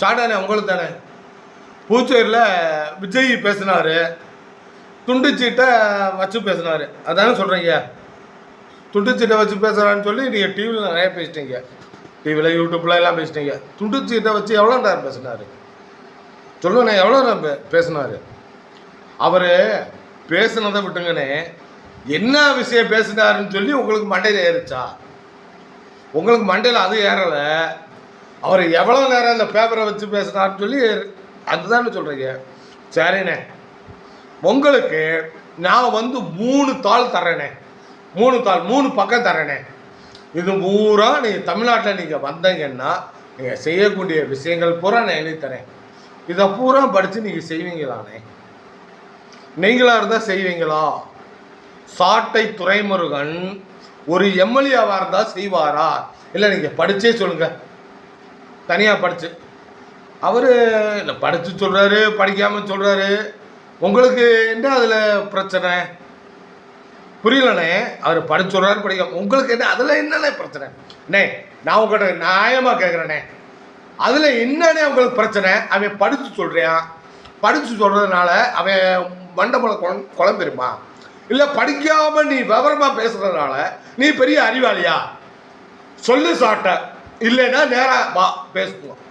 சாட்டானே உங்களுக்கு தானே. பூச்சேரியில் விஜய் பேசினார், துண்டுச்சீட்டை வச்சு பேசினார். அதானே சொல்கிறீங்க. துண்டுச்சீட்டை வச்சு பேசுகிறான்னு சொல்லி நீங்கள் டிவியில் நிறைய பேசிட்டீங்க. டிவியில் யூடியூப்பில் எல்லாம் பேசிட்டீங்க. துண்டுச்சீட்டை வச்சு எவ்வளோ நேரம் பேசினார் சொல்லுங்கண்ணே? எவ்வளோ நேரம் பேசினார்? அவர் பேசுனதை விட்டுங்கண்ணே, என்ன விஷயம் பேசினாருன்னு சொல்லி உங்களுக்கு மண்டையில் ஏறிச்சா? உங்களுக்கு மண்டையில் அது ஏறலை. அவர் எவ்வளோ நேரம் இந்த பேப்பரை வச்சு பேசினார்னு சொல்லி அதுதானே சொல்கிறீங்க. சரிண்ணே, உங்களுக்கு நான் 3 தாள் தர்றேனே, 3 பக்கம் தர்றேனே. இது பூரா நீங்கள் தமிழ்நாட்டில் நீங்கள் வந்தீங்கன்னா நீங்கள் செய்யக்கூடிய விஷயங்கள் பூரா நான் எழுதி தரேன். இதை பூரா படித்து நீங்கள் செய்வீங்களானே? நீங்களாக இருந்தால் செய்வீங்களா? சாட்டை துரைமுருகன் ஒரு எம்எல்ஏவாக இருந்தால் செய்வாரா? இல்லை நீங்கள் படித்தே சொல்லுங்கள், தனியாக படித்து. அவர் இல்லை படித்து சொல்கிறாரு, படிக்காமல் சொல்கிறாரு. உங்களுக்கு என்ன அதில் பிரச்சனை? புரியலண்ணே. அவர் படிச்சு சொல்கிறாரு, படிக்காம. உங்களுக்கு என்ன அதில் என்னண்ணே பிரச்சனை? அண்ணே, நான் உங்கள்கிட்ட நியாயமாக கேட்குறேண்ணே, அதில் என்னண்ணே உங்களுக்கு பிரச்சனை? அவன் படித்து சொல்கிறான், படித்து சொல்கிறதுனால அவன் மண்டபம் குழம்பிருமா? இல்லை படிக்காமல் நீ விவரமாக பேசுகிறதுனால நீ பெரிய அறிவாளியா? சொல்லு சாட்ட. இல்லைன்னா நேராக வா பேசுவோம்.